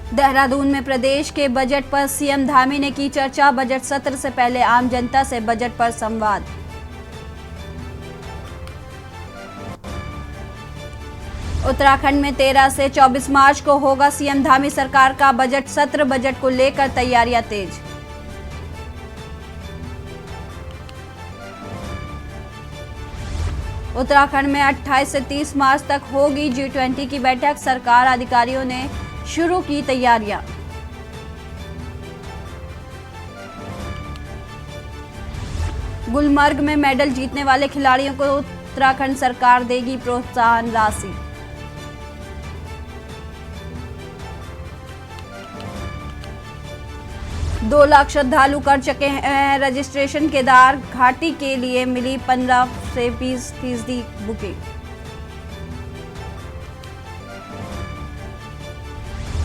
देहरादून में प्रदेश के बजट पर सीएम धामी ने की चर्चा। बजट सत्र से पहले आम जनता से बजट पर संवाद। उत्तराखंड में 13 से 24 मार्च को होगा सीएम धामी सरकार का बजट सत्र। बजट को लेकर तैयारियां तेज। उत्तराखंड में 28 से 30 मार्च तक होगी G20 की बैठक। सरकार अधिकारियों ने शुरू की तैयारियां। गुलमर्ग में मेडल जीतने वाले खिलाड़ियों को उत्तराखंड सरकार देगी प्रोत्साहन राशि। दो लाख श्रद्धालु कर चुके हैं रजिस्ट्रेशन। केदार घाटी के लिए मिली 15 से 20% बुकिंग।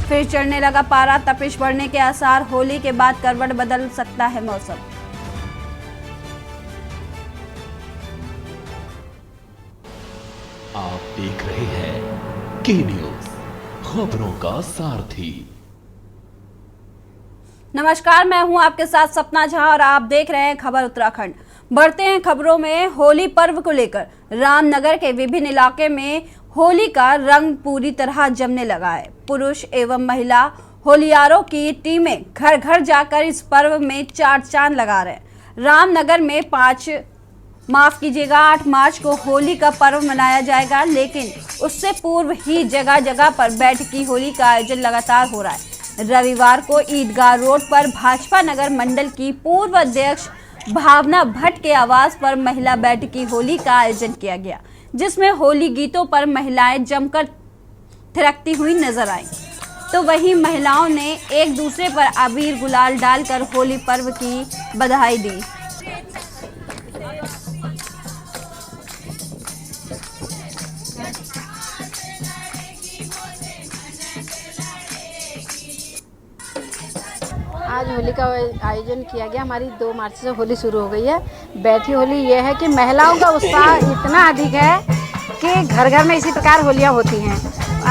फिर चढ़ने लगा पारा, तपिश बढ़ने के आसार। होली के बाद करवट बदल सकता है मौसम। आप देख रहे हैं के न्यूज, खबरों का सारथी। नमस्कार, मैं हूं आपके साथ सपना झा और आप देख रहे हैं खबर उत्तराखंड। बढ़ते हैं खबरों में। होली पर्व को लेकर रामनगर के विभिन्न इलाके में होली का रंग पूरी तरह जमने लगा है। पुरुष एवं महिला होलियारों की टीमें घर घर जाकर इस पर्व में चार चांद लगा रहे हैं। रामनगर में 8 मार्च को होली का पर्व मनाया जाएगा, लेकिन उससे पूर्व ही जगह जगह पर बैठकी होली का आयोजन लगातार हो रहा है। रविवार को ईदगाह रोड पर भाजपा नगर मंडल की पूर्व अध्यक्ष भावना भट्ट के आवास पर महिला बैठकी होली का आयोजन किया गया, जिसमें होली गीतों पर महिलाएं जमकर थिरकती हुई नजर आईं। तो वहीं महिलाओं ने एक दूसरे पर अबीर गुलाल डालकर होली पर्व की बधाई दी। आज होली का आयोजन किया गया। हमारी 2 मार्च से होली शुरू हो गई है। बैठी होली ये है कि महिलाओं का उत्साह इतना अधिक है कि घर घर में इसी प्रकार होलियां होती हैं।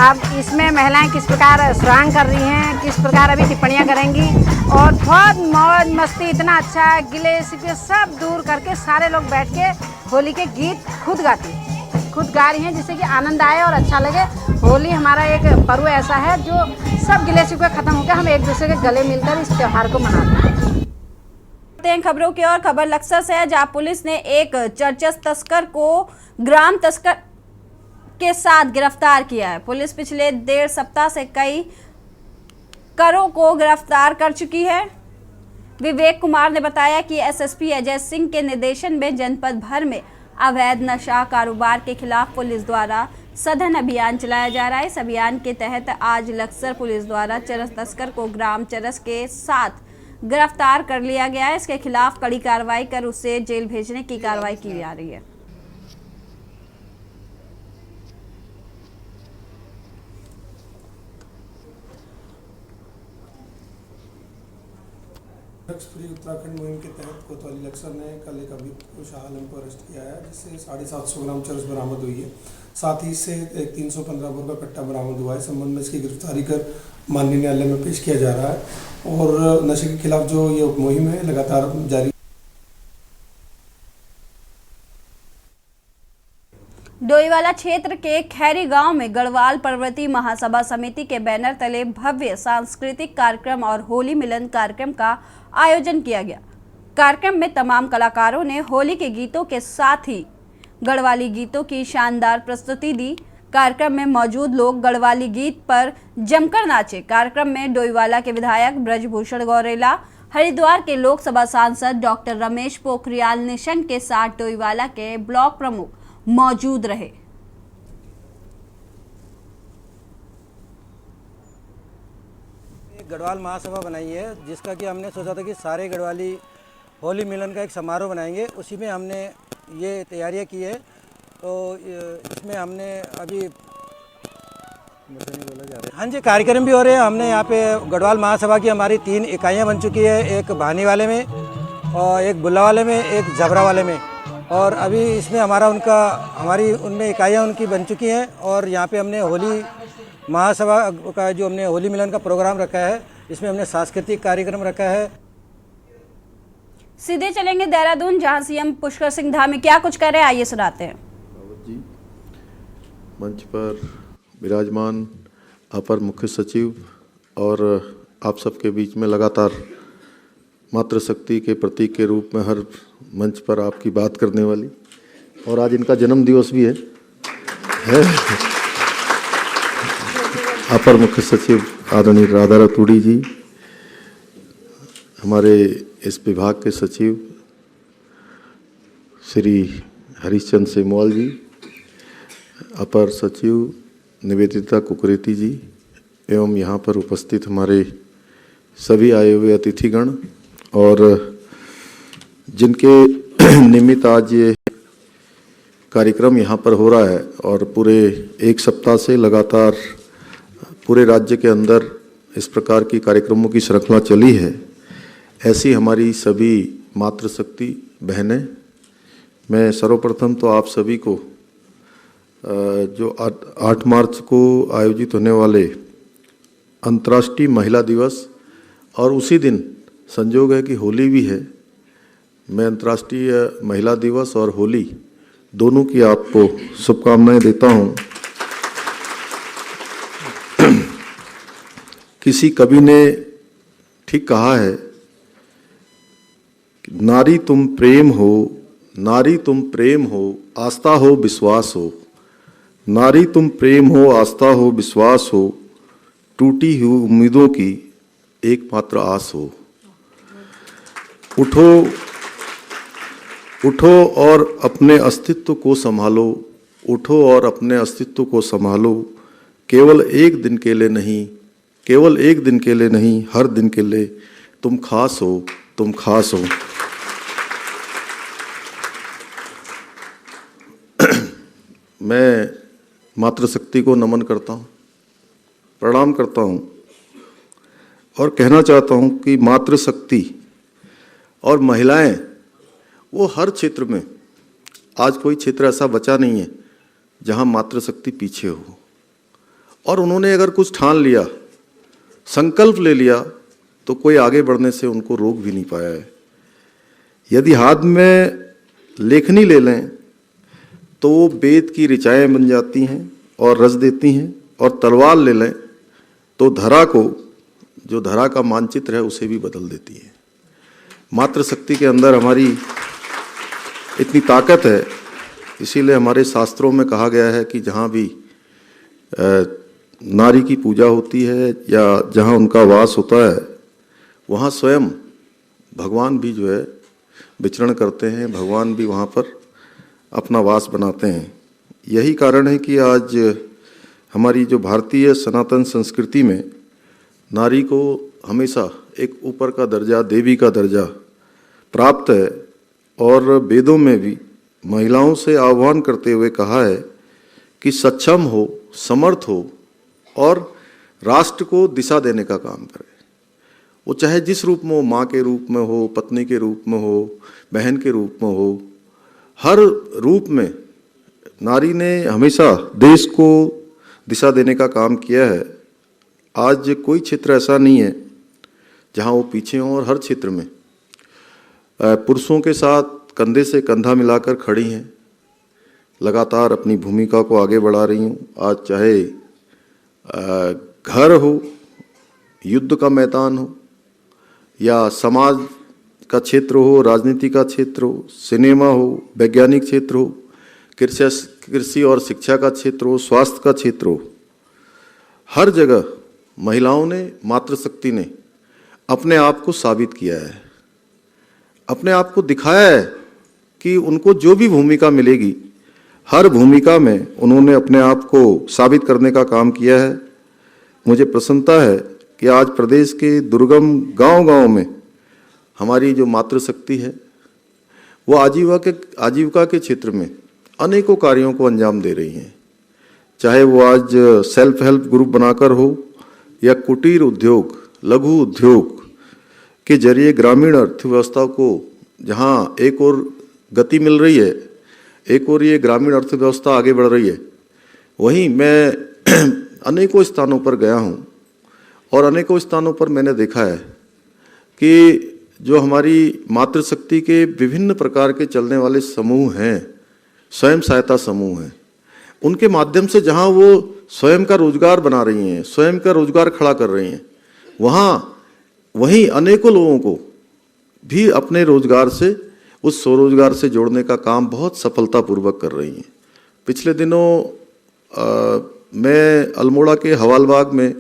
अब इसमें महिलाएं किस प्रकार सुरांग कर रही हैं, किस प्रकार अभी टिप्पणियां करेंगी और बहुत मौज मस्ती, इतना अच्छा है। गिले शिकवे सब दूर करके सारे लोग बैठ के होली के गीत खुद गा रही हैं, जिससे कि आनंद आए और अच्छा लगे। होली हमारा एक पर्व ऐसा है जो सब गिले शिकवे खत्म होकर हम एक दूसरे के गले मिलकर इस त्योहार को मनाते हैं। खबरों की और खबर लक्सर से है, जहां पुलिस ने एक चरस तस्कर को ग्राम तस्कर के साथ गिरफ्तार किया है। पुलिस पिछले 1.5 सप्ताह से कई करों को गिरफ्तार कर चुकी है। विवेक कुमार ने बताया कि एसएसपी अजय सिंह के निर्देशन में जनपद भर में अवैध नशा कारोबार के खिलाफ पुलिस द्वारा सघन अभियान चलाया जा रहा है। इस अभियान के तहत आज लक्सर पुलिस द्वारा चरस तस्कर को ग्राम चरस के साथ गिरफ्तार कर लिया गया है। इसके खिलाफ कड़ी कार्रवाई कर उसे जेल भेजने की कार्रवाई की जा रही है। ड्रग्स फ्री उत्तराखंड मुहिम के तहत कोतवाली लक्सर ने कल एक अभियुक्त को शाह आलम को अरेस्ट किया है, जिससे 750 ग्राम चरस बरामद हुई है। साथ ही इससे एक 315 बोर का कट्टा बरामद हुआ है। संबंध में इसकी गिरफ्तारी कर माननीय न्यायालय में पेश किया जा रहा है और नशे के खिलाफ जो ये मुहिम है लगातार जारी। डोईवाला क्षेत्र के खैरी गांव में गढ़वाल पर्वतीय महासभा समिति के बैनर तले भव्य सांस्कृतिक कार्यक्रम और होली मिलन कार्यक्रम का आयोजन किया गया। कार्यक्रम में तमाम कलाकारों ने होली के गीतों के साथ ही गढ़वाली गीतों की शानदार प्रस्तुति दी। कार्यक्रम में मौजूद लोग गढ़वाली गीत पर जमकर नाचे। कार्यक्रम में डोईवाला के विधायक ब्रजभूषण गौरेला, हरिद्वार के लोकसभा सांसद डॉक्टर रमेश पोखरियाल निशंक के साथ डोईवाला के ब्लॉक प्रमुख मौजूद रहे। गढ़वाल महासभा बनाई है, जिसका कि हमने सोचा था कि सारे गढ़वाली होली मिलन का एक समारोह बनाएंगे। उसी में हमने ये तैयारियां की है। तो इसमें हमने अभी हाँ जी कार्यक्रम भी हो रहे हैं। हमने यहाँ पे गढ़वाल महासभा की हमारी 3 इकाइयाँ बन चुकी है, एक भानी वाले में और एक बुल्ला वाले में, एक जबरा वाले में। और अभी इसमें हमारी उनमें इकाइयाँ उनकी बन चुकी हैं और यहाँ पे हमने होली महासभा का जो हमने होली मिलन का प्रोग्राम रखा है, इसमें हमने सांस्कृतिक कार्यक्रम रखा है। सीधे चलेंगे देहरादून, जहां सीएम पुष्कर सिंह धामी क्या कुछ कर रहे हैं, आइए सुनाते हैं। जी, मंच पर विराजमान अपर मुख्य सचिव और आप सबके बीच में लगातार मातृशक्ति के प्रतीक के रूप में हर मंच पर आपकी बात करने वाली, और आज इनका जन्म दिवस भी है। अपर मुख्य सचिव आदरणीय राधा रतूड़ी जी, हमारे इस विभाग के सचिव श्री हरीशचंद्र सेमवाल जी, अपर सचिव निवेदिता कुकरेती जी, एवं यहाँ पर उपस्थित हमारे सभी आए हुए अतिथिगण, और जिनके निमित्त आज ये कार्यक्रम यहाँ पर हो रहा है, और पूरे एक सप्ताह से लगातार पूरे राज्य के अंदर इस प्रकार की कार्यक्रमों की श्रृंखला चली है। ऐसी हमारी सभी मातृशक्ति बहनें, मैं सर्वप्रथम तो आप सभी को जो 8 मार्च को आयोजित होने वाले अंतर्राष्ट्रीय महिला दिवस, और उसी दिन संयोग है कि होली भी है, मैं अंतर्राष्ट्रीय महिला दिवस और होली दोनों की आपको शुभकामनाएं देता हूं। किसी कवि ने ठीक कहा है, नारी तुम प्रेम हो, नारी तुम प्रेम हो, आस्था हो विश्वास हो, नारी तुम प्रेम हो, आस्था हो विश्वास हो, टूटी हुई उम्मीदों की एकमात्र आस हो। उठो उठो और अपने अस्तित्व को संभालो, उठो और अपने अस्तित्व को संभालो, केवल एक दिन के लिए नहीं, केवल एक दिन के लिए नहीं, हर दिन के लिए तुम खास हो, तुम खास हो। मैं मातृशक्ति को नमन करता हूँ, प्रणाम करता हूँ, और कहना चाहता हूँ कि मातृशक्ति और महिलाएं वो हर क्षेत्र में, आज कोई क्षेत्र ऐसा बचा नहीं है जहाँ मातृशक्ति पीछे हो। और उन्होंने अगर कुछ ठान लिया, संकल्प ले लिया, तो कोई आगे बढ़ने से उनको रोक भी नहीं पाया है। यदि हाथ में लेखनी ले लें तो वो वेद की ऋचाएँ बन जाती हैं और रच देती हैं, और तलवार ले लें तो धरा को, जो धरा का मानचित्र है, उसे भी बदल देती है। मातृशक्ति के अंदर हमारी इतनी ताकत है, इसीलिए हमारे शास्त्रों में कहा गया है कि जहाँ भी नारी की पूजा होती है या जहाँ उनका वास होता है, वहाँ स्वयं भगवान भी जो है विचरण करते हैं, भगवान भी वहाँ पर अपना वास बनाते हैं। यही कारण है कि आज हमारी जो भारतीय सनातन संस्कृति में नारी को हमेशा एक ऊपर का दर्जा, देवी का दर्जा प्राप्त है, और वेदों में भी महिलाओं से आह्वान करते हुए कहा है कि सक्षम हो, समर्थ हो और राष्ट्र को दिशा देने का काम करे। वो चाहे जिस रूप में हो, माँ के रूप में हो, पत्नी के रूप में हो, बहन के रूप में हो, हर रूप में नारी ने हमेशा देश को दिशा देने का काम किया है। आज कोई क्षेत्र ऐसा नहीं है जहाँ वो पीछे हों, और हर क्षेत्र में पुरुषों के साथ कंधे से कंधा मिलाकर खड़ी हैं, लगातार अपनी भूमिका को आगे बढ़ा रही हूँ। आज चाहे घर हो, युद्ध का मैदान हो, या समाज का क्षेत्र हो, राजनीति का क्षेत्र हो, सिनेमा हो, वैज्ञानिक क्षेत्र हो, कृषि और शिक्षा का क्षेत्र हो, स्वास्थ्य का क्षेत्र हो, हर जगह महिलाओं ने, मातृशक्ति ने अपने आप को साबित किया है, अपने आप को दिखाया है कि उनको जो भी भूमिका मिलेगी, हर भूमिका में उन्होंने अपने आप को साबित करने का काम किया है। मुझे प्रसन्नता है कि आज प्रदेश के दुर्गम गांव-गांव में हमारी जो मातृशक्ति है, वो आजीविका के क्षेत्र में अनेकों कार्यों को अंजाम दे रही हैं। चाहे वो आज सेल्फ हेल्प ग्रुप बनाकर हो, या कुटीर उद्योग, लघु उद्योग के जरिए ग्रामीण अर्थव्यवस्था को जहाँ एक और गति मिल रही है, एक और ये ग्रामीण अर्थव्यवस्था आगे बढ़ रही है, वहीं मैं अनेकों स्थानों पर गया हूँ और अनेकों स्थानों पर मैंने देखा है कि जो हमारी मातृशक्ति के विभिन्न प्रकार के चलने वाले समूह हैं, स्वयं सहायता समूह हैं, उनके माध्यम से जहाँ वो स्वयं का रोजगार बना रही हैं, स्वयं का रोजगार खड़ा कर रही हैं, वहीं अनेकों लोगों को भी अपने रोजगार से, उस स्वरोजगार से जोड़ने का काम बहुत सफलतापूर्वक कर रही हैं। पिछले दिनों मैं अल्मोड़ा के हवालबाग में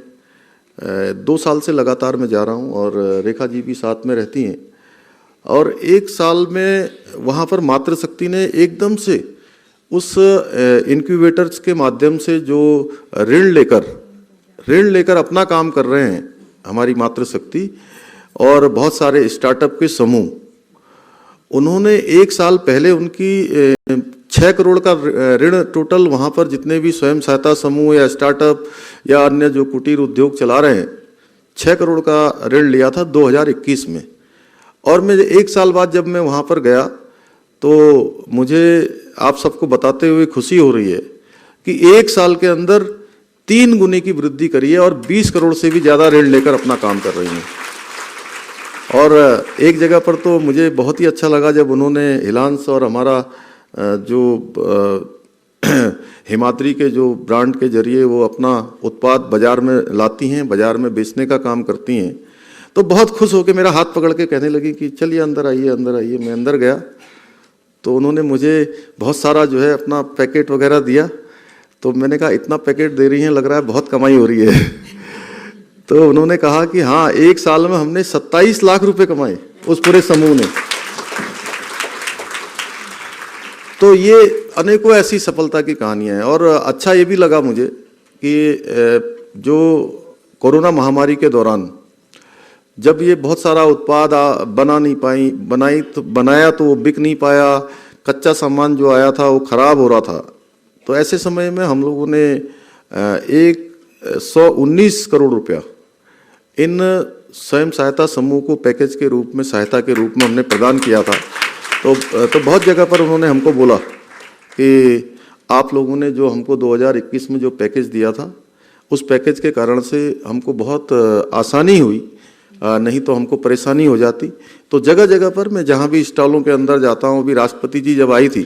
2 साल से लगातार मैं जा रहा हूँ और रेखा जी भी साथ में रहती हैं, और 1 साल में वहाँ पर मातृशक्ति ने एकदम से उस इनक्यूबेटर्स के माध्यम से जो ऋण लेकर अपना काम कर रहे हैं हमारी मातृशक्ति और बहुत सारे स्टार्टअप के समूह, उन्होंने 1 साल पहले उनकी 6 करोड़ का ऋण टोटल वहाँ पर जितने भी स्वयं सहायता समूह या स्टार्टअप या अन्य जो कुटीर उद्योग चला रहे हैं, 6 करोड़ का ऋण लिया था 2021 में। और मैं 1 साल बाद जब मैं वहाँ पर गया तो मुझे आप सबको बताते हुए खुशी हो रही है कि 1 साल के अंदर 3 गुने की वृद्धि करी है और 20 करोड़ से भी ज़्यादा ऋण लेकर अपना काम कर रही हैं। और एक जगह पर तो मुझे बहुत ही अच्छा लगा जब उन्होंने हिलांस और हमारा जो हिमाद्री के जो ब्रांड के जरिए वो अपना उत्पाद बाजार में लाती हैं, बाजार में बेचने का काम करती हैं, तो बहुत खुश होकर मेरा हाथ पकड़ के कहने लगी कि चलिए अंदर आइए, अंदर आइए। मैं अंदर गया तो उन्होंने मुझे बहुत सारा जो है अपना पैकेट वगैरह दिया, तो मैंने कहा इतना पैकेट दे रही हैं, लग रहा है बहुत कमाई हो रही है। तो उन्होंने कहा कि हाँ, 1 साल में हमने 27 लाख रुपए कमाए उस पूरे समूह ने। तो ये अनेकों ऐसी सफलता की कहानियां हैं। और अच्छा ये भी लगा मुझे कि जो कोरोना महामारी के दौरान जब ये बहुत सारा उत्पाद बनाया तो वो बिक नहीं पाया, कच्चा सामान जो आया था वो खराब हो रहा था, तो ऐसे समय में हम लोगों ने 119 करोड़ रुपया इन स्वयं सहायता समूह को पैकेज के रूप में, सहायता के रूप में हमने प्रदान किया था। तो बहुत जगह पर उन्होंने हमको बोला कि आप लोगों ने जो हमको 2021 में जो पैकेज दिया था, उस पैकेज के कारण से हमको बहुत आसानी हुई, नहीं तो हमको परेशानी हो जाती। तो जगह जगह पर मैं जहाँ भी स्टॉलों के अंदर जाता हूँ, अभी राष्ट्रपति जी जब आई थी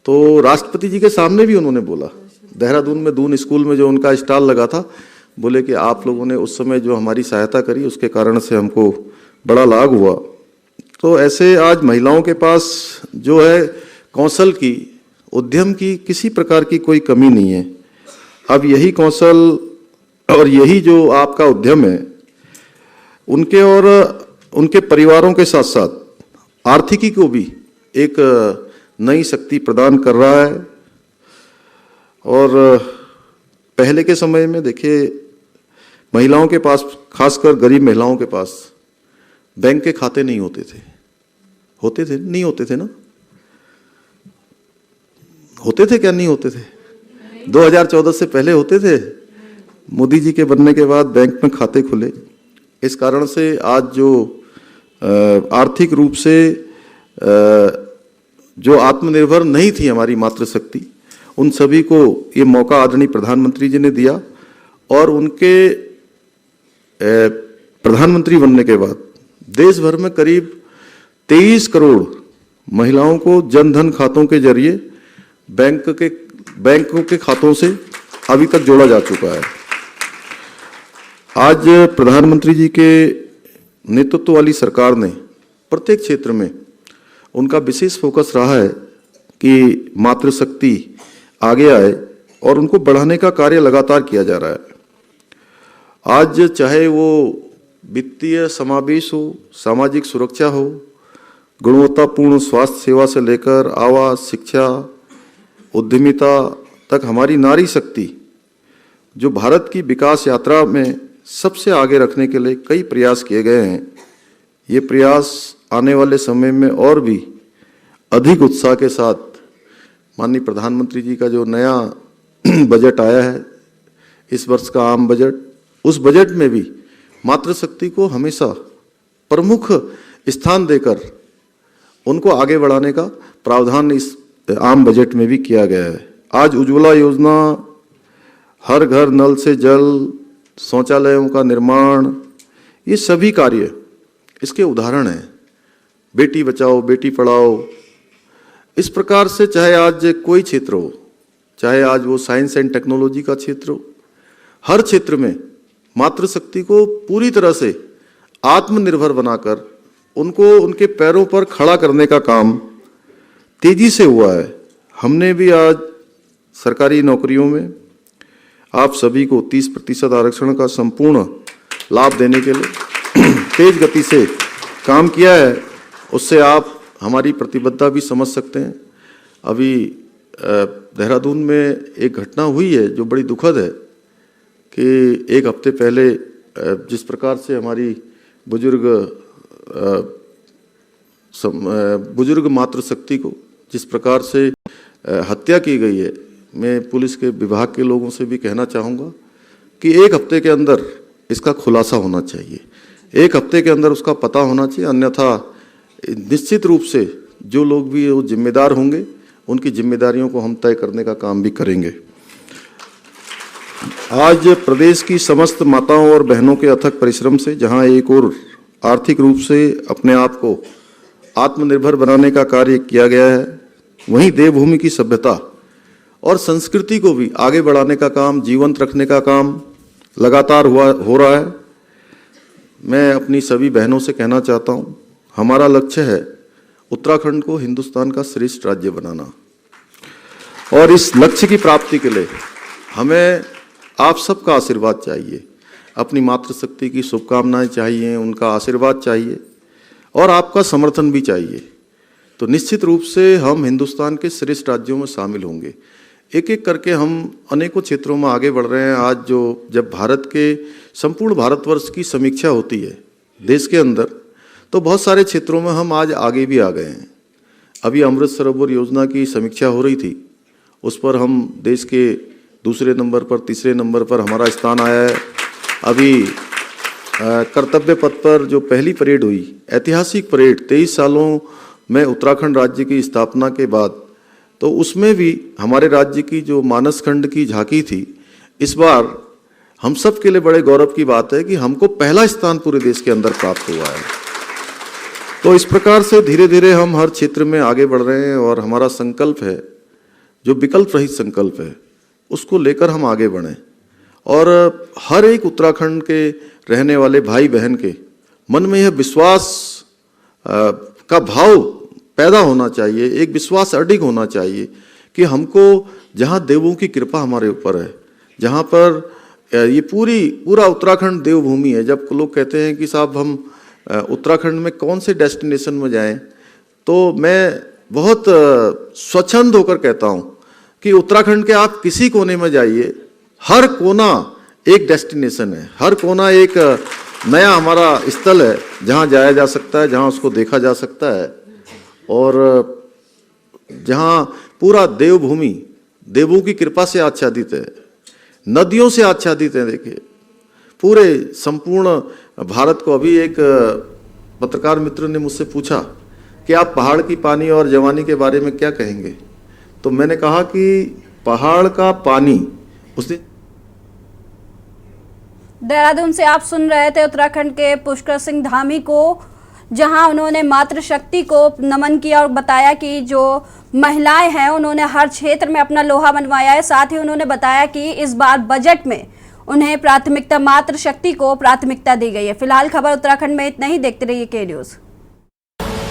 तो राष्ट्रपति जी के सामने भी उन्होंने बोला, देहरादून में दून स्कूल में जो उनका स्टॉल लगा था, बोले कि आप लोगों ने उस समय जो हमारी सहायता करी उसके कारण से हमको बड़ा लाभ हुआ। तो ऐसे आज महिलाओं के पास जो है कौशल की, उद्यम की किसी प्रकार की कोई कमी नहीं है। अब यही कौशल और यही जो आपका उद्यम है, उनके और उनके परिवारों के साथ साथ आर्थिकी को भी एक नई शक्ति प्रदान कर रहा है। और पहले के समय में देखिए, महिलाओं के पास, खासकर गरीब महिलाओं के पास बैंक के खाते नहीं होते थे। होते थे? नहीं होते थे ना? होते थे क्या? नहीं होते थे? 2014 से पहले होते थे। मोदी जी के बनने के बाद बैंक में खाते खुले। इस कारण से आज जो आर्थिक रूप से जो आत्मनिर्भर नहीं थी हमारी मातृशक्ति, उन सभी को ये मौका आदरणीय प्रधानमंत्री जी ने दिया। और उनके प्रधानमंत्री बनने के बाद देश भर में करीब 23 करोड़ महिलाओं को जनधन खातों के जरिए बैंकों के खातों से अभी तक जोड़ा जा चुका है। आज प्रधानमंत्री जी के नेतृत्व वाली सरकार ने प्रत्येक क्षेत्र में उनका विशेष फोकस रहा है कि मातृशक्ति आगे आए और उनको बढ़ाने का कार्य लगातार किया जा रहा है। आज चाहे वो वित्तीय समावेश हो, सामाजिक सुरक्षा हो, गुणवत्तापूर्ण स्वास्थ्य सेवा से लेकर आवास, शिक्षा, उद्यमिता तक हमारी नारी शक्ति जो भारत की विकास यात्रा में सबसे आगे रखने के लिए कई प्रयास किए गए हैं। ये प्रयास आने वाले समय में और भी अधिक उत्साह के साथ माननीय प्रधानमंत्री जी का जो नया बजट आया है, इस वर्ष का आम बजट, उस बजट में भी मातृशक्ति को हमेशा प्रमुख स्थान देकर उनको आगे बढ़ाने का प्रावधान इस आम बजट में भी किया गया है। आज उज्ज्वला योजना हर घर नल से जल, शौचालयों का निर्माण, ये सभी कार्य इसके उदाहरण हैं। बेटी बचाओ बेटी पढ़ाओ, इस प्रकार से चाहे आज कोई क्षेत्र हो, चाहे आज वो साइंस एंड टेक्नोलॉजी का क्षेत्र हो, हर क्षेत्र में मातृशक्ति को पूरी तरह से आत्मनिर्भर बनाकर उनको उनके पैरों पर खड़ा करने का काम तेजी से हुआ है। हमने भी आज सरकारी नौकरियों में आप सभी को 30% आरक्षण का संपूर्ण लाभ देने के लिए तेज गति से काम किया है। उससे आप हमारी प्रतिबद्धता भी समझ सकते हैं। अभी देहरादून में एक घटना हुई है जो बड़ी दुखद है कि एक हफ्ते पहले जिस प्रकार से हमारी बुजुर्ग मातृशक्ति को जिस प्रकार से हत्या की गई है, मैं पुलिस के विभाग के लोगों से भी कहना चाहूँगा कि एक हफ्ते के अंदर इसका खुलासा होना चाहिए, एक हफ्ते के अंदर उसका पता होना चाहिए। अन्यथा निश्चित रूप से जो लोग भी वो जिम्मेदार होंगे उनकी जिम्मेदारियों को हम तय करने का काम भी करेंगे। आज प्रदेश की समस्त माताओं और बहनों के अथक परिश्रम से जहां एक और आर्थिक रूप से अपने आप को आत्मनिर्भर बनाने का कार्य किया गया है, वहीं देवभूमि की सभ्यता और संस्कृति को भी आगे बढ़ाने का काम, जीवंत रखने का काम लगातार हो रहा है। मैं अपनी सभी बहनों से कहना चाहता हूं, हमारा लक्ष्य है उत्तराखंड को हिंदुस्तान का श्रेष्ठ राज्य बनाना, और इस लक्ष्य की प्राप्ति के लिए हमें आप सबका आशीर्वाद चाहिए, अपनी मातृशक्ति की शुभकामनाएं चाहिए, उनका आशीर्वाद चाहिए और आपका समर्थन भी चाहिए। तो निश्चित रूप से हम हिंदुस्तान के श्रेष्ठ राज्यों में शामिल होंगे। एक एक करके हम अनेकों क्षेत्रों में आगे बढ़ रहे हैं। आज जब भारत के संपूर्ण भारतवर्ष की समीक्षा होती है देश के अंदर, तो बहुत सारे क्षेत्रों में हम आज आगे भी आ गए हैं। अभी अमृत सरोवर योजना की समीक्षा हो रही थी, उस पर हम देश के दूसरे नंबर पर, तीसरे नंबर पर हमारा स्थान आया है। अभी कर्तव्य पथ पर जो पहली परेड हुई, ऐतिहासिक परेड 23 सालों में उत्तराखंड राज्य की स्थापना के बाद, तो उसमें भी हमारे राज्य की जो मानसखंड की झांकी थी, इस बार हम सब के लिए बड़े गौरव की बात है कि हमको पहला स्थान पूरे देश के अंदर प्राप्त हुआ है। तो इस प्रकार से धीरे धीरे हम हर क्षेत्र में आगे बढ़ रहे हैं और हमारा संकल्प है, जो विकल्प रहित संकल्प है, उसको लेकर हम आगे बढ़ें और हर एक उत्तराखंड के रहने वाले भाई बहन के मन में यह विश्वास का भाव पैदा होना चाहिए, एक विश्वास अडिग होना चाहिए कि हमको जहाँ देवों की कृपा हमारे ऊपर है, जहाँ पर ये पूरा उत्तराखंड देवभूमि है। जब लोग कहते हैं कि साहब हम उत्तराखंड में कौन से डेस्टिनेशन में जाएं, तो मैं बहुत स्वच्छंद होकर कहता हूँ कि उत्तराखंड के आप किसी कोने में जाइए, हर कोना एक डेस्टिनेशन है, हर कोना एक नया हमारा स्थल है जहाँ जाया जा सकता है, जहाँ उसको देखा जा सकता है और जहाँ पूरा देवभूमि देवों की कृपा से आच्छादित है, नदियों से आच्छादित है। देखिए पूरे संपूर्ण भारत को, अभी एक पत्रकार मित्र ने मुझसे पूछा कि आप पहाड़ की पानी और जवानी के बारे में क्या कहेंगे, तो मैंने कहा कि पहाड़ का पानी उसने। देहरादून से आप सुन रहे थे उत्तराखंड के पुष्कर सिंह धामी को, जहां उन्होंने मातृशक्ति को नमन किया और बताया कि जो महिलाएं हैं उन्होंने हर क्षेत्र में अपना लोहा मनवाया है। साथ ही उन्होंने बताया कि इस बार बजट में उन्हें प्राथमिकता मातृशक्ति को प्राथमिकता दी गई है। फिलहाल खबर उत्तराखंड में इतना ही। देखते रहिए के न्यूज़।